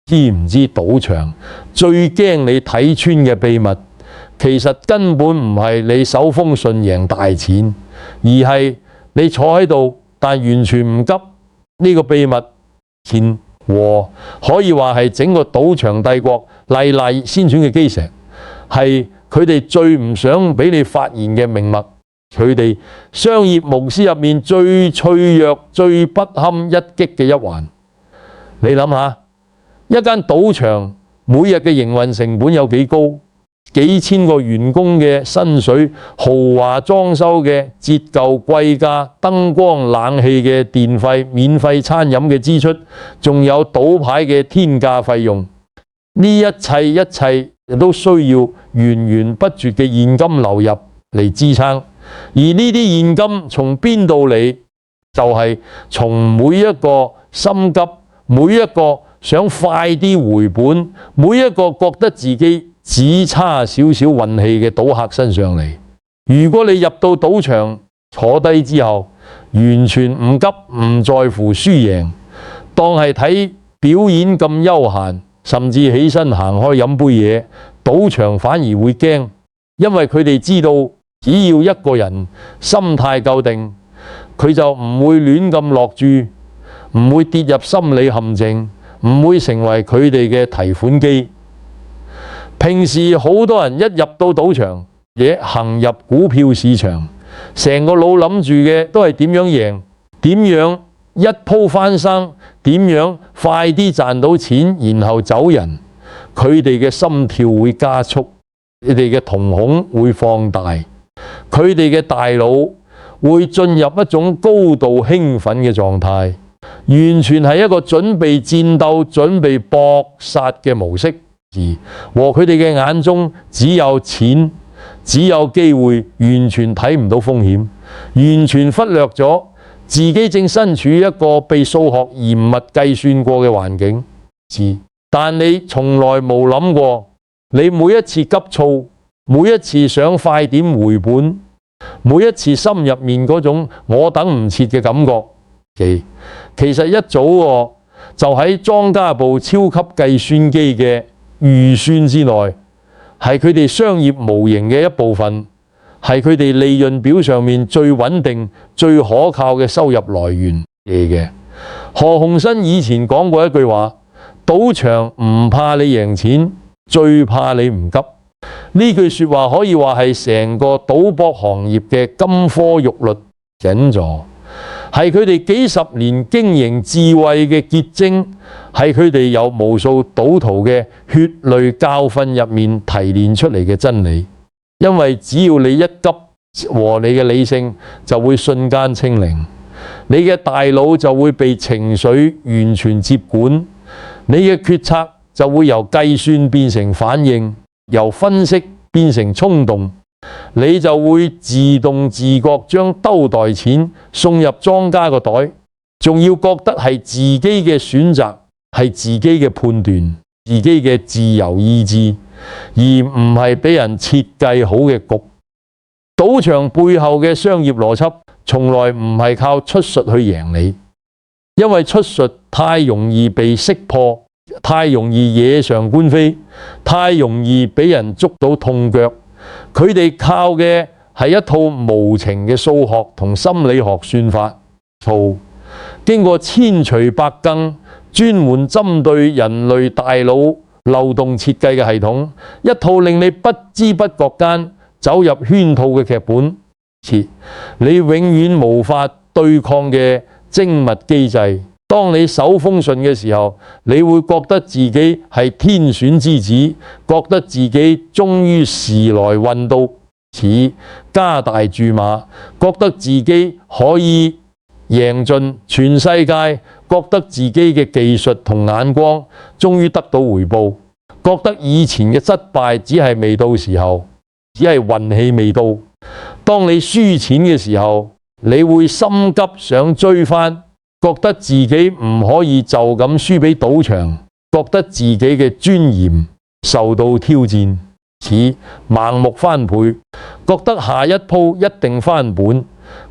知唔知賭場最驚你睇穿嘅秘密，其實根本唔係你手風順贏大錢，而係你坐喺度但完全唔急。呢個秘密前和可以話係整個賭場帝國麗麗先選嘅基石，係佢哋最唔想俾你發現嘅命脈，佢哋商業模式入面最脆弱、最不堪一擊嘅一環。你諗下，一間賭場每日嘅營運成本有幾高？幾千個員工嘅薪水、豪華裝修嘅折舊貴價、燈光冷氣嘅電費、免費餐飲嘅支出，仲有賭牌嘅天價費用，呢一切都需要源源不絕嘅現金流入嚟支撐。而呢啲現金從邊度嚟？就係從每一個心急、每一個想快啲回本、每一個覺得自己只差少少運氣嘅賭客身上嚟。如果你入到賭場坐低之後，完全唔急唔在乎輸贏，當係睇表演咁悠閒，甚至起身行開飲杯嘢，賭場反而會驚，因為佢哋知道只要一個人心態夠定，佢就唔會亂咁落注，唔會跌入心理陷阱，唔會成為佢哋嘅提款機。平時好多人一入到賭場，亦行入股票市場，成個腦諗住嘅都係點樣贏，點樣一鋪翻生，點樣快啲賺到錢，然後走人。佢哋嘅心跳會加速，佢哋嘅瞳孔會放大，佢哋嘅大腦會進入一種高度興奮嘅狀態，完全係一個準備戰鬥、準備搏殺嘅模式。和佢哋嘅眼中只有錢，只有機會，完全睇唔到風險，完全忽略咗自己正身處一個被數學嚴密計算過嘅環境。但你從來冇諗過，你每一次急躁，每一次想快點回本，每一次心入面嗰種我等唔切嘅感覺，其實一早就喺莊家部超級計算機嘅預算之內，係佢哋商業模型嘅一部分，係佢哋利潤表上面最穩定、最可靠嘅收入來源嚟嘅。何鴻燊以前講過一句話：賭場唔怕你贏錢，最怕你唔急。呢句說話可以話係成個賭博行業嘅金科玉律引座，係佢哋幾十年經營智慧嘅結晶，係佢哋有無數賭徒嘅血淚教訓入面提煉出嚟嘅真理。因為只要你一急，和你嘅理性就會瞬間清零，你嘅大腦就會被情緒完全接管，你嘅決策就會由計算變成反應，由分析變成衝動，你就會自動自覺將兜袋錢送入莊家個袋，仲要覺得係自己嘅選擇，係自己嘅判斷，自己嘅自由意志，而唔係俾人設計好嘅局。賭場背後嘅商業邏輯從來唔係靠出術去贏你，因為出術太容易被識破，太容易惹上官非，太容易俾人捉到痛腳。佢哋靠嘅係一套無情嘅數學同心理學算法，經過千錘百煉，專門針對人類大腦漏洞設計嘅系統，一套令你不知不覺間走入圈套嘅劇本，你永遠無法對抗嘅精密機制。當你手風順嘅時候，你會覺得自己係天選之子，覺得自己終於時來運到，似加大注碼，覺得自己可以贏盡全世界，覺得自己嘅技術同眼光終於得到回報，覺得以前嘅失敗只係未到時候，只係運氣未到。當你輸錢嘅時候，你會心急想追翻，覺得自己唔可以就咁輸俾賭場，覺得自己嘅尊嚴受到挑戰，似盲目翻倍，覺得下一鋪一定翻本，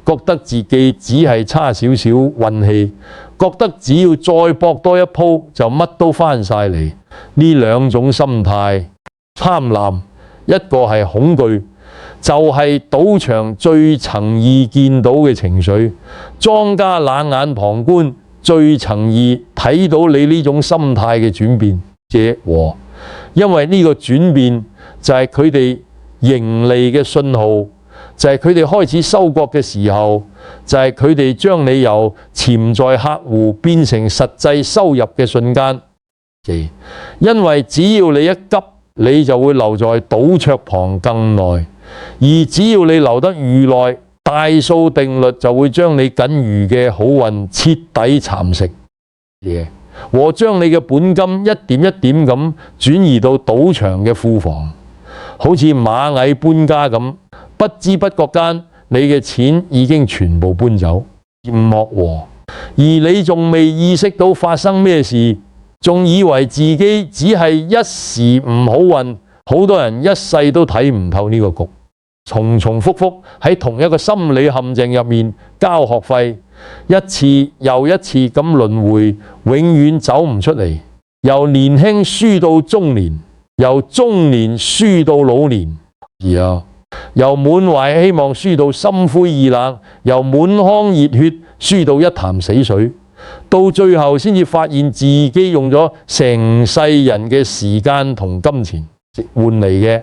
覺得自己只係差少少運氣，覺得只要再搏多一鋪就乜都翻晒嚟。呢兩種心態，貪婪，一個係恐懼，就係賭場最曾易見到嘅情緒。莊家冷眼旁觀，最曾易睇到你呢種心態嘅轉變。因為呢個轉變就係佢哋盈利嘅信號，就係佢哋開始收割嘅時候，就係佢哋將你由潛在客戶變成實際收入嘅瞬間。因為只要你一急，你就會留在賭桌旁更耐，而只要你留得愈耐，大數定律就會將你僅餘嘅好運徹底蠶食，和將你嘅本金一點一點咁轉移到賭場嘅庫房，好似螞蟻搬家咁，不知不覺間你嘅錢已經全部搬走。而你仲未意識到發生咩事，仲以為自己只係一時唔好運，好多人一世都睇唔透呢個局，重重複複喺同一個心理陷阱入面交學費，一次又一次咁輪迴，永遠走唔出嚟。由年輕輸到中年，由中年輸到老年，由滿懷希望輸到心灰意冷，由滿腔熱血輸到一潭死水。到最後先至發現自己用咗成世人嘅時間同金錢換嚟嘅，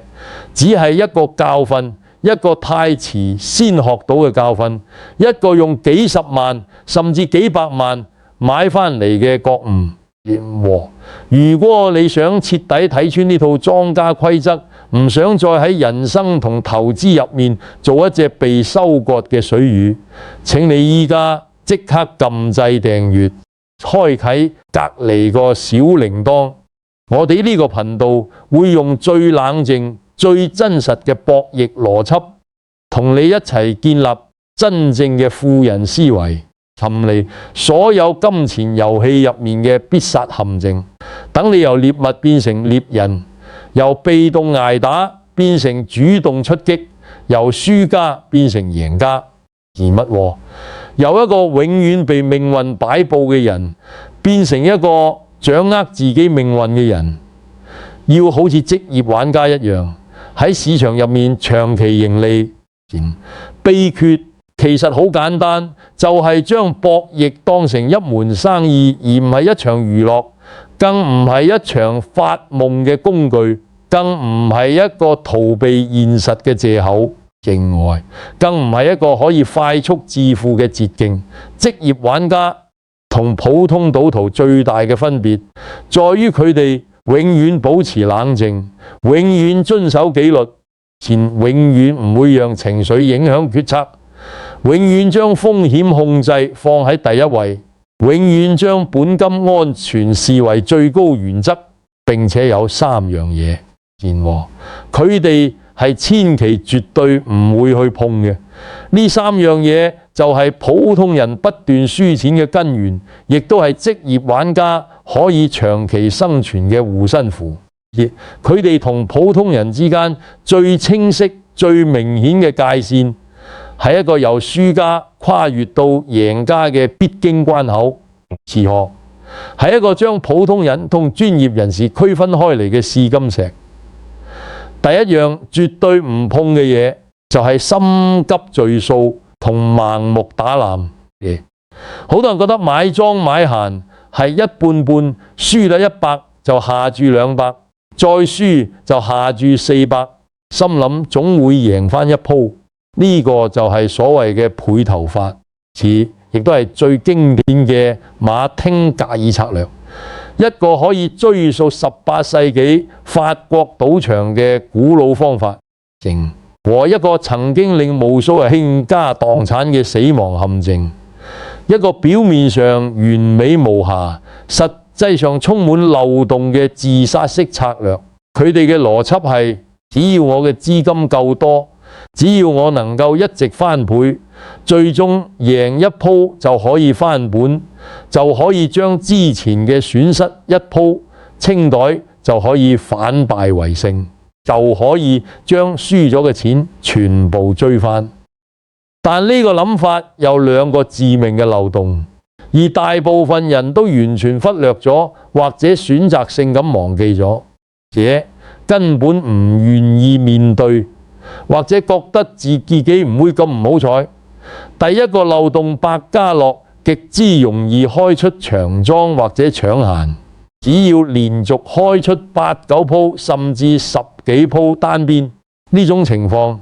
只係一個教訓，一個太遲先學到嘅教訓，一個用幾十萬甚至幾百萬買翻嚟嘅覺悟。如果你想徹底睇穿呢套莊家規則，唔想再喺人生同投資入面做一隻被收割嘅水魚，請你依家即刻撳掣訂閱，開啟隔離個小鈴鐺。我哋呢個頻道會用最冷靜、最真實嘅博弈邏輯，同你一齊建立真正嘅富人思維，尋離所有金錢遊戲入面嘅必殺陷阱，等你由獵物變成獵人，由被動捱打變成主動出擊，由輸家變成贏家。由一個永遠被命運擺布嘅人，變成一個掌握自己命運嘅人，要好似職業玩家一樣喺市場入面長期盈利。秘訣其實好簡單，就係將博弈當成一門生意，而唔係一場娛樂，更唔係一場發夢嘅工具，更唔係一個逃避現實嘅藉口。更唔係一個可以快速致富嘅捷徑。職業玩家同普通賭徒最大嘅分別，在於佢哋永遠保持冷靜，永遠遵守紀律，永遠唔會讓情緒影響決策，永遠將風險控制放喺第一位，永遠將本金安全視為最高原則，並且有三樣嘢，佢哋係千祈絕對唔會去碰嘅。呢三樣嘢就係普通人不斷輸錢嘅根源，亦都係職業玩家可以長期生存嘅護身符。佢哋同普通人之間最清晰、最明顯嘅界線，係一個由輸家跨越到贏家嘅必經關口。係一個將普通人同專業人士區分開嚟嘅試金石。第一樣絕對唔碰嘅嘢，就係心急聚數同盲目打攬。好多人覺得買莊買閒係一半半，輸咗100就下注200，再輸就下注400，心諗總會贏翻一鋪。呢個就係所謂嘅倍頭法，亦都係最經典嘅馬汀格爾策略。一個可以追溯18世紀法國賭場嘅古老方法，和一個曾經令無數人傾家蕩產嘅死亡陷阱。一個表面上完美無瑕，實際上充滿漏洞嘅自殺式策略。佢哋嘅邏輯係：只要我嘅資金夠多，只要我能夠一直翻倍，最終贏一鋪就可以翻本，就可以將之前嘅損失一鋪清袋，就可以反敗為勝，就可以將輸咗嘅錢全部追翻。但呢個諗法有兩個致命嘅漏洞，而大部分人都完全忽略咗，或者選擇性咁忘記咗，且根本唔願意面對，或者覺得自己唔會咁唔好彩。第一個漏洞，百家樂極之容易開出長莊或者搶閒，只要連續開出8、9鋪甚至10幾鋪單邊，呢種情況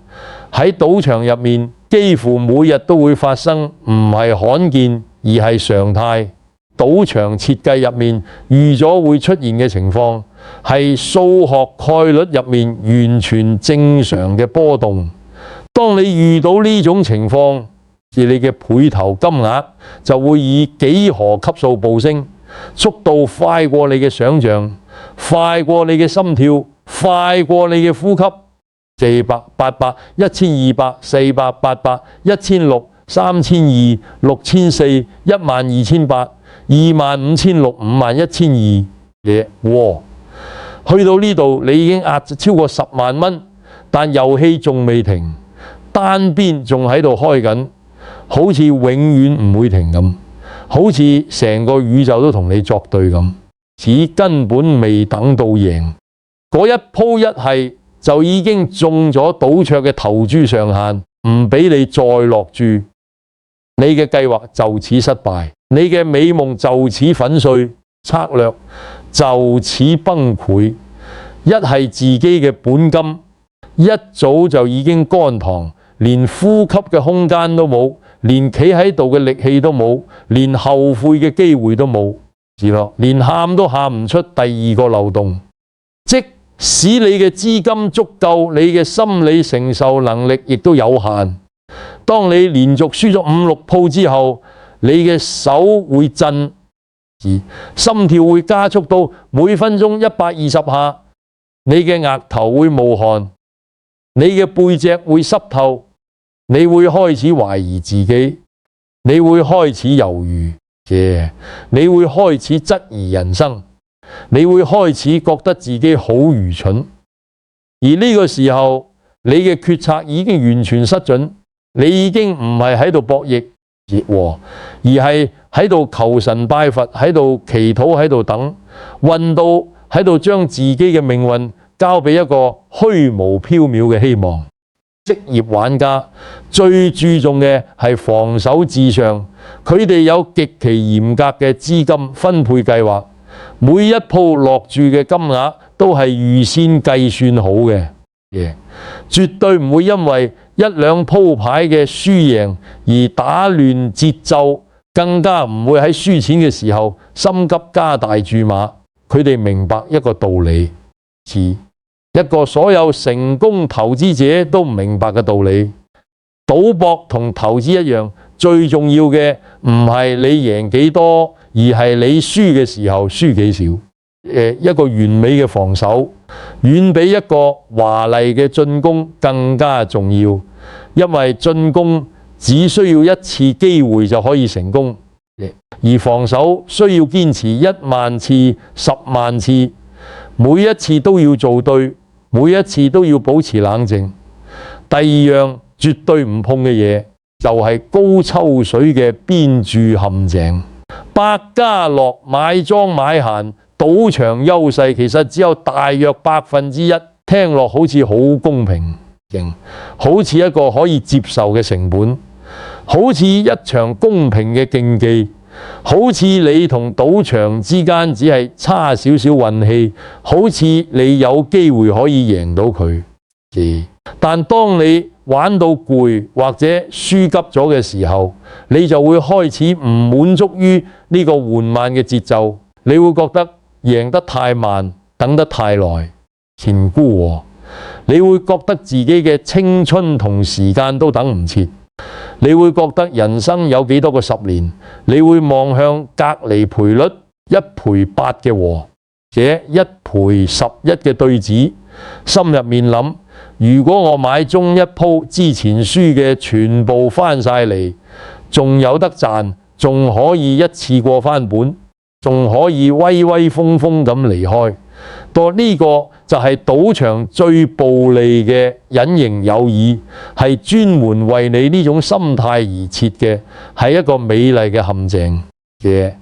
喺賭場入面幾乎每日都會發生，唔係罕見而係常態。賭場設計入面預咗會出現嘅情況，係數學概率入面完全正常嘅波動。當你遇到呢種情況，而你嘅配頭金額就會以幾何級數暴升，速度快過你嘅想象，快過你嘅心跳，快過你嘅呼吸。400、800、1200、400、800、1600、3200、6400、12800、25600、51200嘢，哇！去到呢度你已經壓超過10萬蚊，但遊戲仲未停，單邊仲喺度開緊。好似永遠唔會停咁，好似成個宇宙都同你作對咁，似根本未等到贏。嗰一鋪一係就已經中咗賭桌嘅投注上限，唔俾你再落注，你嘅計劃就此失敗，你嘅美夢就此粉碎，策略就此崩潰。一係自己嘅本金一早就已經乾塘，連呼吸嘅空間都冇，連企喺度嘅力氣都冇，連後悔嘅機會都冇，連喊都喊唔出。第二個漏洞，即使你嘅資金足夠，你嘅心理承受能力亦都有限。當你連續輸咗5、6鋪之後，你嘅手會震，心跳會加速到每分鐘120下，你嘅額頭會冒汗，你嘅背脊會濕透。你會開始懷疑自己，你會開始猶豫，你會開始質疑人生，你會開始覺得自己好愚蠢。而呢個時候，你嘅決策已經完全失準，你已經唔係喺度博弈，而係喺度求神拜佛，喺度祈禱，喺度等，運到喺度將自己嘅命運交俾一個虛無縹緲嘅希望。職業玩家最注重嘅係防守至上，佢哋有極其嚴格嘅資金分配計劃，每一鋪落注嘅金額都係預先計算好嘅，絕對唔會因為1、2鋪牌嘅輸贏而打亂節奏，更加唔會喺輸錢嘅時候心急加大注碼。佢哋明白一個道理，一個所有成功投資者都唔明白嘅道理。賭博同投資一樣，最重要嘅唔係你贏幾多，而係你輸嘅時候輸幾少。一個完美嘅防守遠比一個華麗嘅進攻更加重要，因為進攻只需要一次機會就可以成功，而防守需要堅持1萬次、10萬次，每一次都要做對，每一次都要保持冷靜。第二樣絕對唔碰嘅嘢就係高抽水嘅邊注陷阱。百家樂買莊買閒，賭場優勢其實只有大約1%，聽落好似好公平，好似一個可以接受嘅成本，好似一場公平嘅競技，好似你同賭場之間只係差少少運氣，好似你有機會可以贏到佢。但當你玩到攰或者輸急咗嘅時候，你就會開始唔滿足於呢個緩慢嘅節奏，你會覺得贏得太慢，等得太耐，前姑和，你會覺得自己嘅青春同時間都等唔切，你會覺得人生有幾多個10年，你會望向隔離賠率1賠8嘅和，者1賠11嘅對子，心入面諗，如果我買中一鋪之前輸嘅全部翻晒嚟，仲有得賺，仲可以一次過翻本，仲可以威威風風咁離開，呢個就係賭場最暴利嘅隱形誘餌，係專門為你呢種心態而設嘅，係一個美麗嘅陷阱嘅，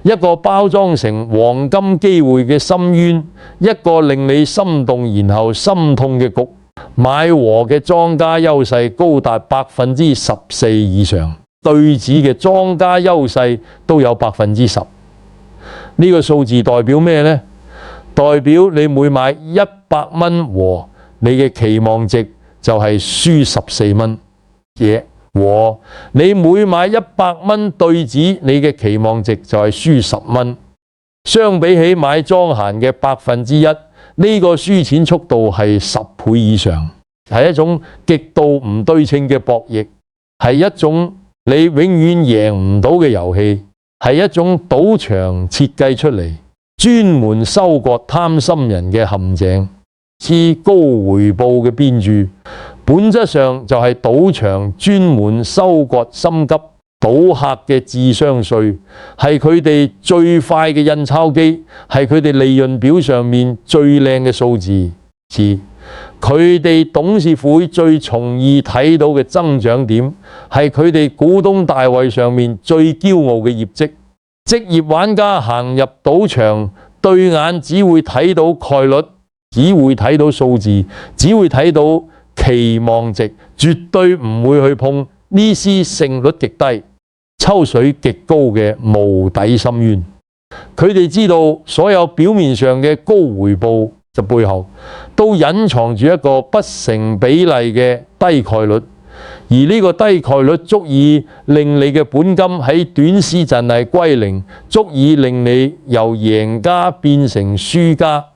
一個包裝成黃金機會嘅深淵，一個令你心動然後心痛嘅局。買和嘅莊家優勢高達14%以上，對子嘅莊家優勢都有10%。呢個數字代表咩呢？代表你每買100蚊和，你嘅期望值就係輸14蚊嘅和；你每買100蚊對子，你嘅期望值就係輸10蚊。相比起買莊閒嘅1%，呢個輸錢速度係10倍以上，係一種極度唔對稱嘅博弈，係一種你永遠贏唔到嘅遊戲，係一種賭場設計出嚟專門收割貪心人嘅陷阱，似高回報嘅編著，本質上就係賭場專門收割心急賭客嘅智商稅，係佢哋最快嘅印鈔機，係佢哋利潤表上面最靚嘅數字，佢哋董事會最容易睇到嘅增長點，係佢哋股東大會上面最驕傲嘅業績。職業玩家行入賭場，對眼只會睇到概率，只會睇到數字，只會睇到期望值，絕對唔會去碰呢絲勝率極低、抽水極高嘅無底深淵。佢哋知道所有表面上嘅高回報嘅背後，都隱藏住一個不成比例嘅低概率，而呢個低概率足以令你嘅本金喺短時陣係歸零，足以令你由贏家變成輸家，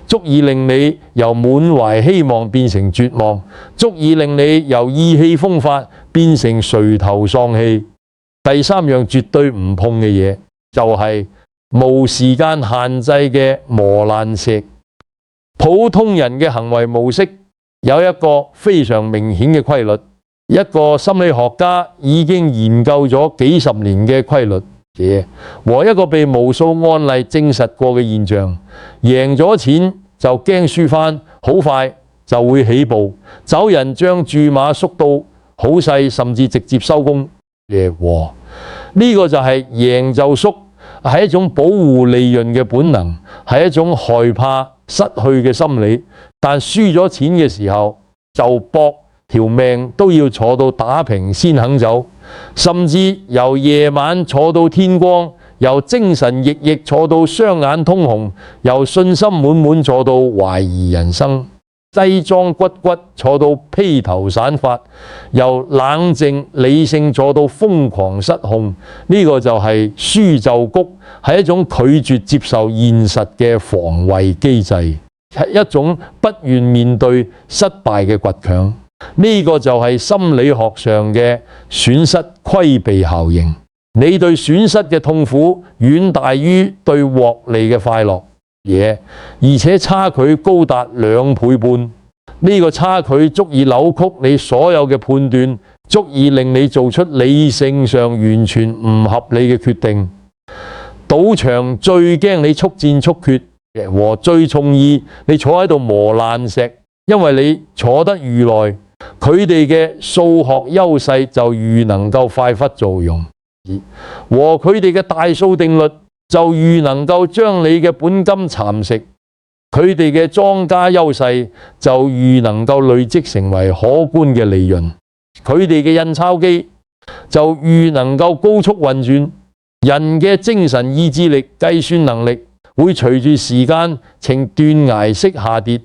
足以令你由滿懷希望變成絕望，足以令你由意氣風發變成垂頭喪氣。第三樣絕對唔碰嘅嘢，就係無時間限制嘅磨爛石。普通人嘅行為模式有一個非常明顯嘅規律，一個心理學家已經研究咗幾十年嘅規律，和一個被無數案例證實過嘅現象：贏咗錢就驚輸返，好快就會起步，走人將注碼縮到好細，甚至直接收工。呢個就係贏就縮，係一種保護利潤嘅本能，係一種害怕失去嘅心理。但輸咗錢嘅時候，就搏條命都要坐到打平先肯走，甚至由夜晚坐到天光，由精神奕奕坐到雙眼通紅，由信心滿滿坐到懷疑人生，西裝骨骨坐到披頭散髮，由冷靜理性坐到瘋狂失控。呢個就係輸就谷，係一種拒絕接受現實嘅防衛機制，係一種不願面對失敗嘅倔強。呢個就係心理學上嘅損失規避效應。你對損失嘅痛苦遠大於對獲利嘅快樂，而且差距高達2倍半。呢個差距足以扭曲你所有嘅判斷，足以令你做出理性上完全唔合理嘅決定。賭場最驚你速戰速決，和最重意你坐喺度磨爛石，因為你坐得愈耐，佢哋嘅數學優勢就愈能夠快忽作用，和佢哋嘅大數定律就愈能夠將你嘅本金蠶食，佢哋嘅莊家優勢就愈能夠累積成為可觀嘅利潤，佢哋嘅印鈔機就愈能夠高速運轉。人嘅精神意志力、計算能力會隨住時間呈斷崖式下跌。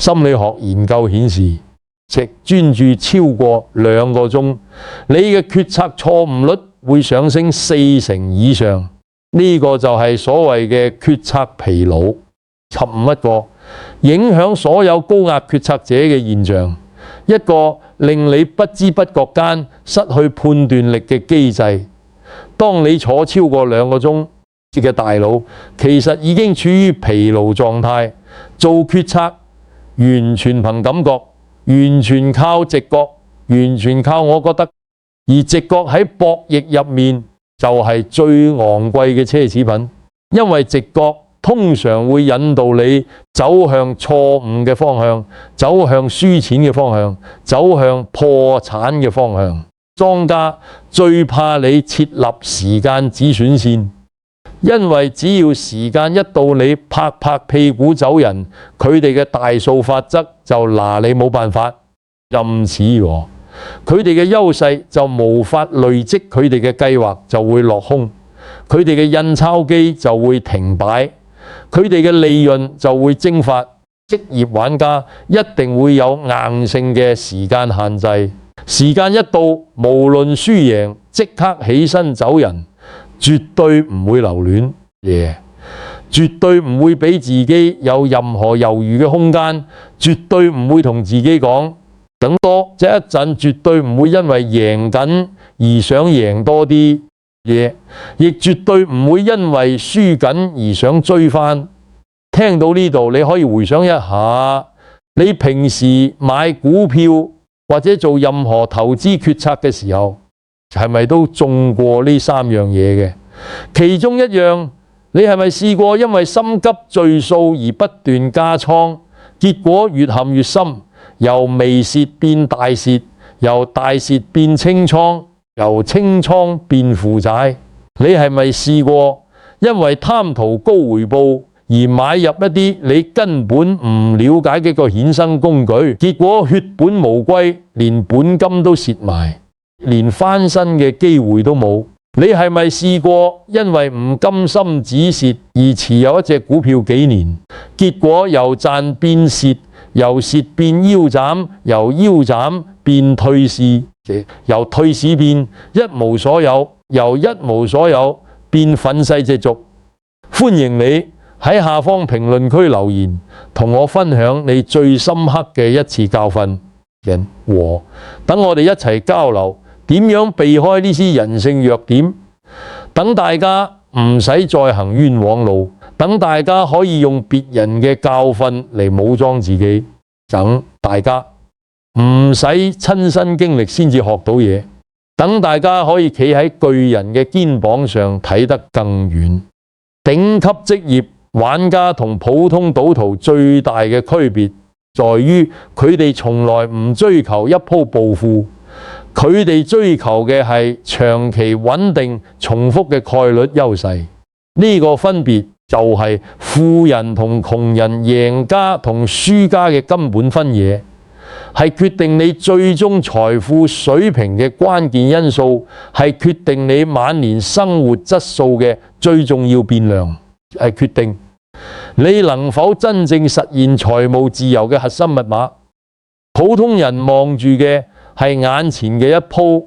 心理學研究顯示，只專注超過2個鐘，你嘅決策錯誤率會上升40%以上。呢個就係所謂嘅決策疲勞，沉一個影響所有高壓決策者嘅現象，一個令你不知不覺間失去判斷力嘅機制。當你坐超過2個鐘嘅大腦，其實已經處於疲勞狀態，做決策完全憑感覺，完全靠直覺，完全靠我覺得，而直覺喺博弈入面就係最昂貴嘅奢侈品，因為直覺通常會引導你走向錯誤嘅方向，走向輸錢嘅方向，走向破產嘅方向。莊家最怕你設立時間止損線，因為只要時間一到，你拍拍屁股走人，佢哋嘅大數法則就拿你冇辦法。因此佢哋嘅優勢就無法累積，佢哋嘅計劃就會落空，佢哋嘅印鈔機就會停擺，佢哋嘅利潤就會蒸發。職業玩家一定會有硬性嘅時間限制，時間一到，無論輸贏，即刻起身走人，絕對唔會留戀，絕對唔會俾自己有任何猶豫嘅空間，絕對唔會同自己講等多即一陣，絕對唔會因為贏緊而想贏多啲嘢，亦絕對唔會因為輸緊而想追翻。聽到呢度，你可以回想一下，你平時買股票或者做任何投資決策嘅時候，係咪都中過呢三樣嘢嘅？其中一樣，你係咪試過因為心急贅數而不斷加倉，結果越陷越深？由微蝕變大蝕，由大蝕變清倉，由清倉變負債。你係咪試過因為貪圖高回報而買入一啲你根本唔了解嘅個衍生工具，結果血本無歸，連本金都蝕埋，連翻身嘅機會都冇？你係咪試過因為唔甘心止蝕而持有一隻股票幾年，結果由賺變蝕，由蝕變腰斬，由腰斬變退市，由退市變一無所有，由一無所有變憤世嫉俗？歡迎你喺下方評論區留言，同我分享你最深刻嘅一次教訓，等我哋一齊交流點樣避開呢啲人性弱點，等大家唔使再行冤枉路，等大家可以用別人嘅教訓嚟武裝自己，等大家唔使親身經歷先至學到嘢，等大家可以企喺巨人嘅肩膀上睇得更遠。頂級職業玩家同普通賭徒最大嘅區別在於，佢哋從來唔追求一鋪暴富，佢哋追求嘅係長期穩定重複嘅概率優勢。呢個分別就係富人同窮人、贏家同輸家嘅根本分野，係決定你最終財富水平嘅關鍵因素，係決定你晚年生活質素嘅最重要變量，係決定你能否真正實現財務自由嘅核心密碼。普通人望住嘅係眼前嘅一鋪，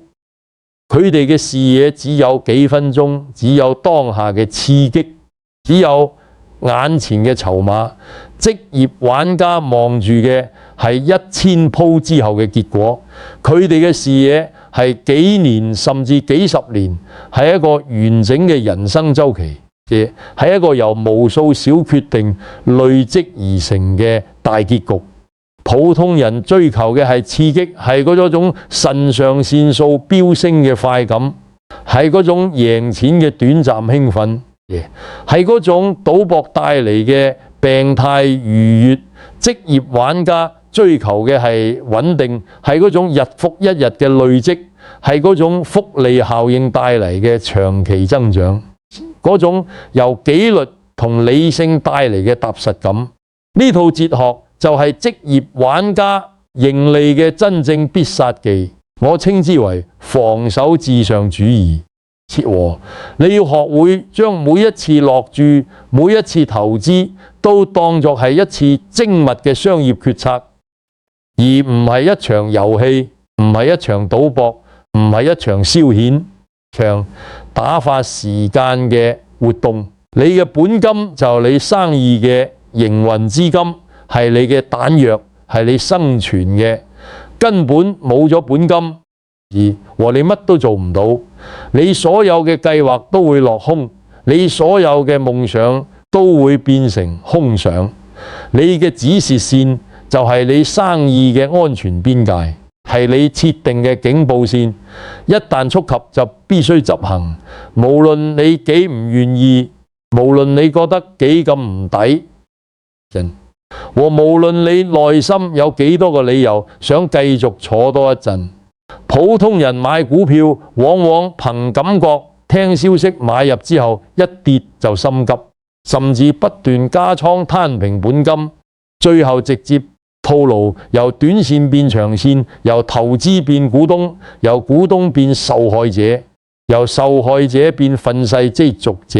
佢哋嘅視野只有幾分鐘，只有當下嘅刺激，只有眼前嘅籌碼。職業玩家望住嘅係1000鋪之後嘅結果，佢哋嘅視野係幾年甚至幾十年，係一個完整嘅人生週期，係一個由無數小決定累積而成嘅大結局。普通人追求嘅係刺激，係嗰種腎上腺素飆升嘅快感，係嗰種贏錢嘅短暫興奮，係嗰種賭博帶嚟嘅病態愉悅。職業玩家追求嘅係穩定，係嗰種日復一日嘅累積，係嗰種複利效應帶嚟嘅長期增長，嗰種由紀律同理性帶嚟嘅踏實感。呢套哲學就係職業玩家盈利嘅真正必殺技，我稱之為防守至上主義。你要學會將每一次落注、每一次投資都當作係一次精密嘅商業決策，而唔係一場遊戲，唔係一場賭博，唔係一場消遣，場打發時間嘅活動。你嘅本金就係你生意嘅營運資金，係你嘅彈藥，係你生存嘅。根本冇咗本金，和你乜都做唔到，你所有嘅計劃都會落空，你所有嘅夢想都會變成空想。你嘅止蝕線就係你生意嘅安全邊界，係你設定嘅警報線，一旦觸及就必須執行，無論你幾唔願意，無論你覺得幾咁唔抵人，和無論你內心有幾多個理由想繼續坐多一陣。普通人買股票往往憑感覺，聽消息買入之後一跌就心急，甚至不斷加倉攤平本金，最後直接套牢，由短線變長線，由投資變股東，由股東變受害者，由受害者變憤世嫉俗者，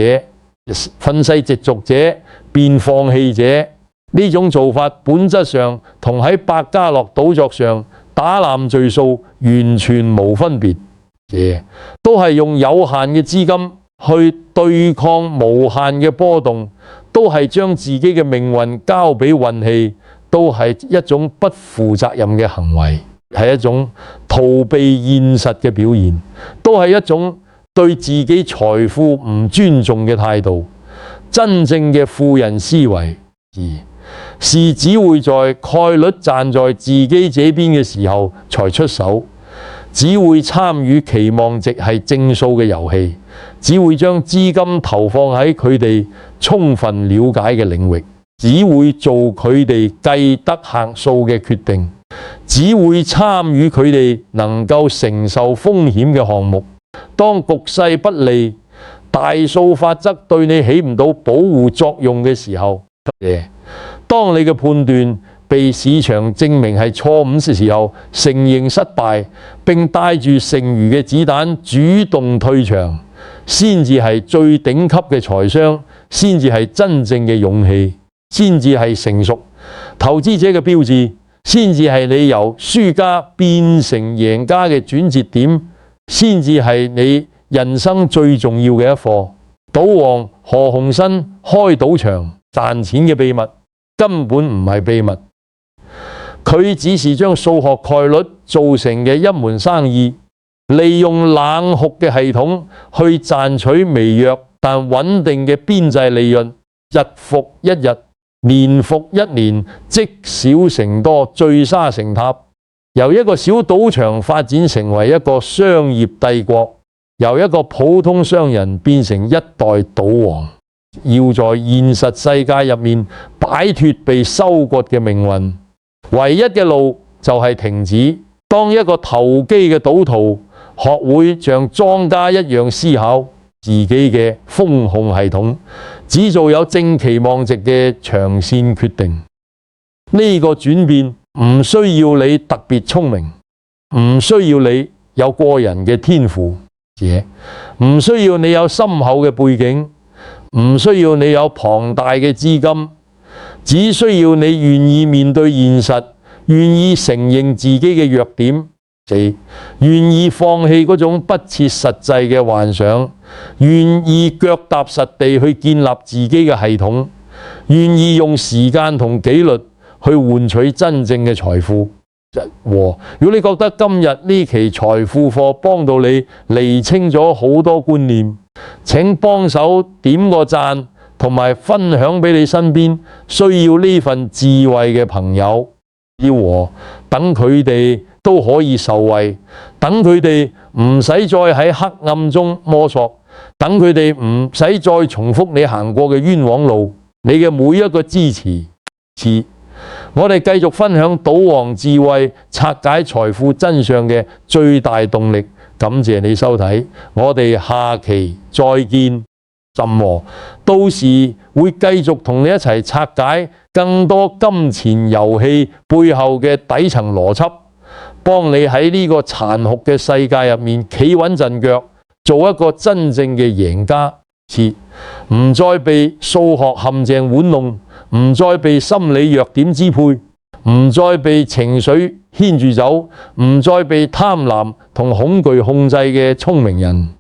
憤世嫉俗者變放棄者。呢種做法本質上同喺百家樂賭桌上打濫聚數完全無分別，都係用有限嘅資金去對抗無限嘅波動，都係將自己嘅命運交俾運氣，都係一種不負責任嘅行為，係一種逃避現實嘅表現，都係一種對自己財富唔尊重嘅態度。真正嘅富人思維是只會在概率站在自己這邊嘅時候才出手，只會參與期望值係正數嘅遊戲，只會將資金投放喺佢哋充分了解嘅領域，只會做佢哋計得客數嘅決定，只會參與佢哋能夠承受風險嘅項目。當局勢不利，大數法則對你起唔到保護作用嘅時候，當你嘅判斷被市場證明係錯誤嘅時候，承認失敗並帶住剩餘嘅子彈主動退場，先至係最頂級嘅財商，先至係真正嘅勇氣，先至係成熟投資者嘅標誌，先至係你由輸家變成贏家嘅轉折點，先至係你人生最重要嘅一課。賭王何鴻燊開賭場賺錢嘅秘密根本唔係秘密，佢只是將數學概率做成嘅一門生意，利用冷酷嘅系統去賺取微弱但穩定嘅邊際利潤，日復一日，年復一年，積少成多，聚沙成塔，由一個小賭場發展成為一個商業帝國，由一個普通商人變成一代賭王。要在現實世界入面擺脫被收割嘅命運，唯一嘅路就係停止。當一個投機嘅賭徒學會像莊家一樣思考自己嘅風控系統，只做有正期望值嘅長線決定，呢個轉變唔需要你特別聰明，唔需要你有過人嘅天賦，唔需要你有深厚嘅背景，唔需要你有龐大嘅資金，只需要你願意面對現實，願意承認自己嘅弱點，願意放棄嗰種不切實際嘅幻想，願意腳踏實地去建立自己嘅系統，願意用時間同紀律去換取真正嘅財富。如果你覺得今日呢期財富課幫到你釐清咗好多觀念，請幫手點個讚，同埋分享俾你身邊需要呢份智慧嘅朋友，等佢哋都可以受惠，等佢哋唔使再喺黑暗中摸索，等佢哋唔使再重複你行過嘅冤枉路。你嘅每一個支持，我哋繼續分享賭王智慧拆解財富真相嘅最大動力。感謝你收睇，我哋下期再見。到時會繼續同你一齊拆解更多金錢遊戲背後嘅底層邏輯，幫你喺呢個殘酷嘅世界入面企穩陣腳，做一個真正嘅贏家。唔再被數學陷阱玩弄，唔再被心理弱點支配，唔再被情緒牽住走，唔再被貪婪同恐懼控制嘅聰明人。